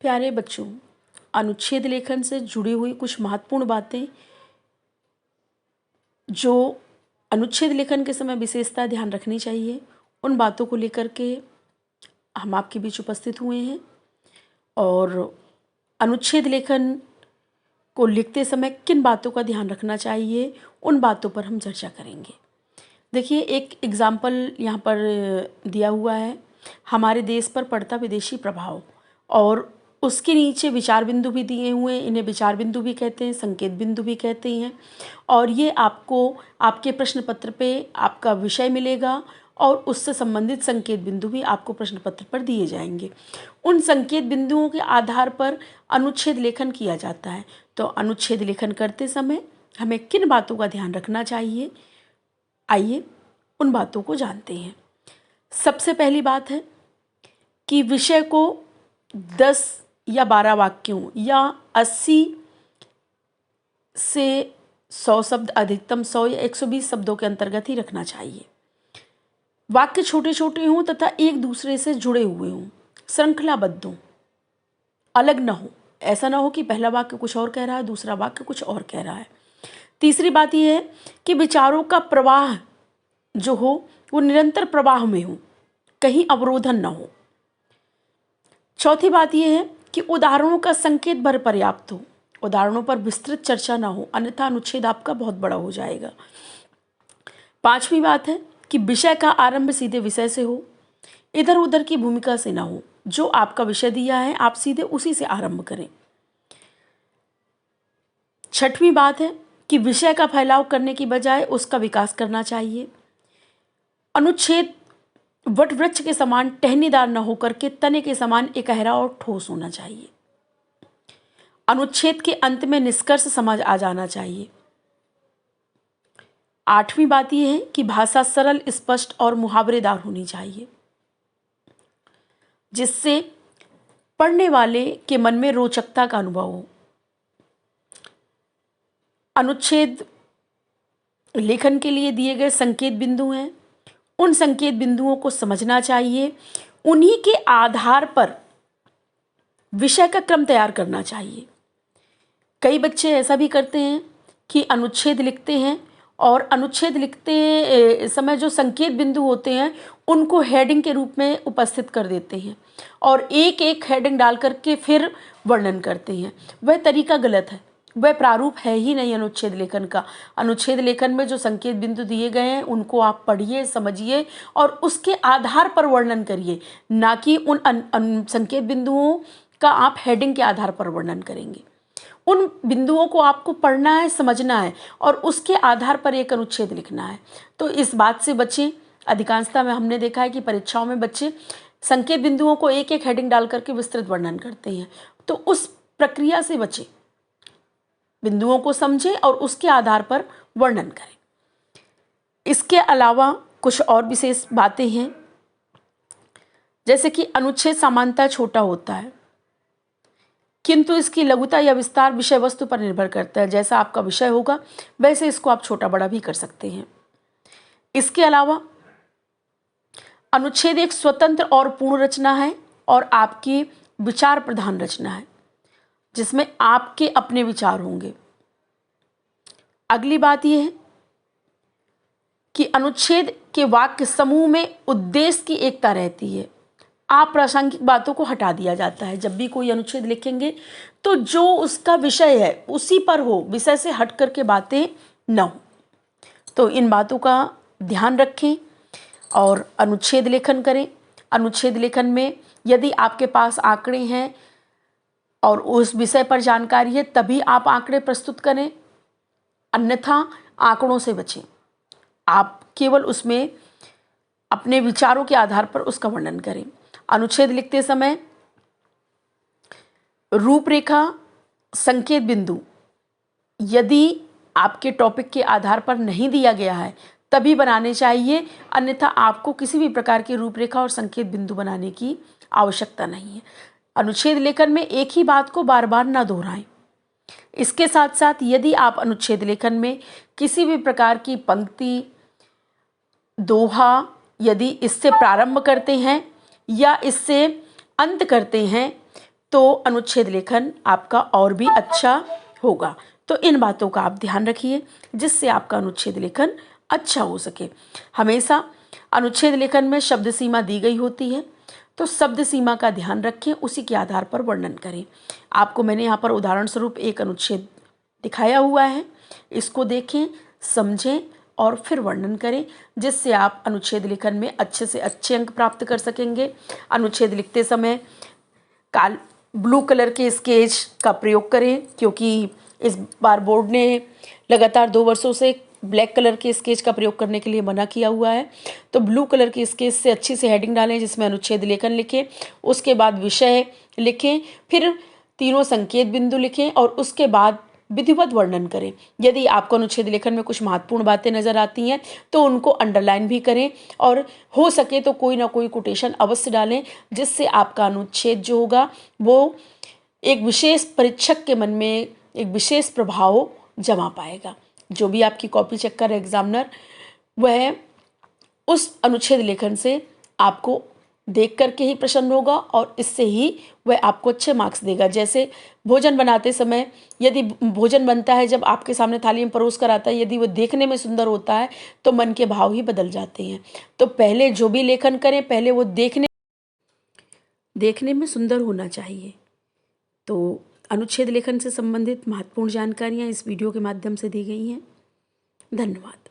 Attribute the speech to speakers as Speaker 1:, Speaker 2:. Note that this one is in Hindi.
Speaker 1: प्यारे बच्चों, अनुच्छेद लेखन से जुड़ी हुई कुछ महत्वपूर्ण बातें जो अनुच्छेद लेखन के समय विशेषता ध्यान रखनी चाहिए, उन बातों को लेकर के हम आपके बीच उपस्थित हुए हैं। और अनुच्छेद लेखन को लिखते समय किन बातों का ध्यान रखना चाहिए, उन बातों पर हम चर्चा करेंगे। देखिए, एक एग्जाम्पल यहाँ पर दिया हुआ है, हमारे देश पर पड़ता विदेशी प्रभाव, और उसके नीचे विचार बिंदु भी दिए हुए हैं। इन्हें विचार बिंदु भी कहते हैं, संकेत बिंदु भी कहते हैं। और ये आपको आपके प्रश्न पत्र पे आपका विषय मिलेगा और उससे संबंधित संकेत बिंदु भी आपको प्रश्न पत्र पर दिए जाएंगे। उन संकेत बिंदुओं के आधार पर अनुच्छेद लेखन किया जाता है। तो अनुच्छेद लेखन करते समय हमें किन बातों का ध्यान रखना चाहिए, आइए उन बातों को जानते हैं। सबसे पहली बात है कि विषय को 10 या 12 वाक्यों या 80 से 100 शब्द, अधिकतम 100 या 120 शब्दों के अंतर्गत ही रखना चाहिए। वाक्य छोटे छोटे हों तथा एक दूसरे से जुड़े हुए हों, श्रृंखलाबद्ध हों, अलग ना हो। ऐसा ना हो कि पहला वाक्य कुछ और कह रहा है, दूसरा वाक्य कुछ और कह रहा है। तीसरी बात यह है कि विचारों का प्रवाह जो हो वो निरंतर प्रवाह में हो, कहीं अवरोधन ना हो। चौथी बात यह है कि उदाहरणों का संकेत भर पर्याप्त हो, उदाहरणों पर विस्तृत चर्चा ना हो, अन्यथा अनुच्छेद आपका बहुत बड़ा हो जाएगा। पांचवी बात है कि विषय का आरंभ सीधे विषय से हो, इधर उधर की भूमिका से ना हो। जो आपका विषय दिया है आप सीधे उसी से आरंभ करें। छठवीं बात है कि विषय का फैलाव करने की बजाय उसका विकास करना चाहिए। अनुच्छेद वट वृक्ष के समान टहनीदार न होकर के तने के समान इकहरा और ठोस होना चाहिए। अनुच्छेद के अंत में निष्कर्ष समझ आ जाना चाहिए। आठवीं बात यह है कि भाषा सरल, स्पष्ट और मुहावरेदार होनी चाहिए, जिससे पढ़ने वाले के मन में रोचकता का अनुभव हो। अनुच्छेद लेखन के लिए दिए गए संकेत बिंदु हैं, उन संकेत बिंदुओं को समझना चाहिए। उन्हीं के आधार पर विषय का क्रम तैयार करना चाहिए। कई बच्चे ऐसा भी करते हैं कि अनुच्छेद लिखते हैं और अनुच्छेद लिखते समय जो संकेत बिंदु होते हैं उनको हेडिंग के रूप में उपस्थित कर देते हैं और एक एक हेडिंग डाल करके फिर वर्णन करते हैं। वह तरीका गलत है, वह प्रारूप है ही नहीं अनुच्छेद लेखन का। अनुच्छेद लेखन में जो संकेत बिंदु दिए गए हैं उनको आप पढ़िए, समझिए और उसके आधार पर वर्णन करिए, ना कि उन संकेत बिंदुओं का आप हेडिंग के आधार पर वर्णन करेंगे। उन बिंदुओं को आपको पढ़ना है, समझना है और उसके आधार पर एक अनुच्छेद लिखना है। तो इस बात से बचें। अधिकांशता में हमने देखा है कि परीक्षाओं में बच्चे संकेत बिंदुओं को एक एक हेडिंग डाल करके विस्तृत वर्णन करते हैं, तो उस प्रक्रिया से बचें। बिंदुओं को समझें और उसके आधार पर वर्णन करें। इसके अलावा कुछ और विशेष बातें हैं, जैसे कि अनुच्छेद सामान्यतः छोटा होता है, किंतु इसकी लघुता या विस्तार विषय वस्तु पर निर्भर करता है। जैसा आपका विषय होगा वैसे इसको आप छोटा बड़ा भी कर सकते हैं। इसके अलावा अनुच्छेद एक स्वतंत्र और पूर्ण रचना है और आपकी विचार प्रधान रचना है, जिसमें आपके अपने विचार होंगे। अगली बात यह है कि अनुच्छेद के वाक्य समूह में उद्देश्य की एकता रहती है। अप्रासंगिक बातों को हटा दिया जाता है। जब भी कोई अनुच्छेद लिखेंगे तो जो उसका विषय है उसी पर हो, विषय से हट करके बातें न हो। तो इन बातों का ध्यान रखें और अनुच्छेद लेखन करें। अनुच्छेद लेखन में यदि आपके पास आंकड़े हैं और उस विषय पर जानकारी है तभी आप आंकड़े प्रस्तुत करें, अन्यथा आंकड़ों से बचें। आप केवल उसमें अपने विचारों के आधार पर उसका वर्णन करें। अनुच्छेद लिखते समय रूपरेखा, संकेत बिंदु यदि आपके टॉपिक के आधार पर नहीं दिया गया है तभी बनाने चाहिए, अन्यथा आपको किसी भी प्रकार की रूपरेखा और संकेत बिंदु बनाने की आवश्यकता नहीं है। अनुच्छेद लेखन में एक ही बात को बार बार ना दोहराएं। इसके साथ साथ यदि आप अनुच्छेद लेखन में किसी भी प्रकार की पंक्ति, दोहा यदि इससे प्रारंभ करते हैं या इससे अंत करते हैं तो अनुच्छेद लेखन आपका और भी अच्छा होगा। तो इन बातों का आप ध्यान रखिए जिससे आपका अनुच्छेद लेखन अच्छा हो सके। हमेशा अनुच्छेद लेखन में शब्द सीमा दी गई होती है, तो शब्द सीमा का ध्यान रखें, उसी के आधार पर वर्णन करें। आपको मैंने यहाँ पर उदाहरण स्वरूप एक अनुच्छेद दिखाया हुआ है, इसको देखें, समझें और फिर वर्णन करें, जिससे आप अनुच्छेद लेखन में अच्छे से अच्छे अंक प्राप्त कर सकेंगे। अनुच्छेद लिखते समय ब्लू कलर के स्केच का प्रयोग करें, क्योंकि इस बार बोर्ड ने लगातार 2 वर्षों से ब्लैक कलर के स्केच का प्रयोग करने के लिए मना किया हुआ है। तो ब्लू कलर के स्केच से अच्छी सी हेडिंग डालें जिसमें अनुच्छेद लेखन लिखें, उसके बाद विषय लिखें, फिर तीनों संकेत बिंदु लिखें और उसके बाद विधिवत वर्णन करें। यदि आपको अनुच्छेद लेखन में कुछ महत्वपूर्ण बातें नजर आती हैं तो उनको अंडरलाइन भी करें और हो सके तो कोई ना कोई कोटेशन अवश्य डालें, जिससे आपका अनुच्छेद जो होगा वो एक विशेष परीक्षक के मन में एक विशेष प्रभाव जमा पाएगा। जो भी आपकी कॉपी चेक कर एग्जामिनर, वह उस अनुच्छेद लेखन से आपको देख करके ही प्रसन्न होगा और इससे ही वह आपको अच्छे मार्क्स देगा। जैसे भोजन बनाते समय यदि भोजन बनता है, जब आपके सामने थाली में परोस कर आता है, यदि वो देखने में सुंदर होता है तो मन के भाव ही बदल जाते हैं। तो पहले जो भी लेखन करें, पहले वो देखने में सुंदर होना चाहिए। तो अनुच्छेद लेखन से संबंधित महत्वपूर्ण जानकारियाँ इस वीडियो के माध्यम से दी गई हैं। धन्यवाद।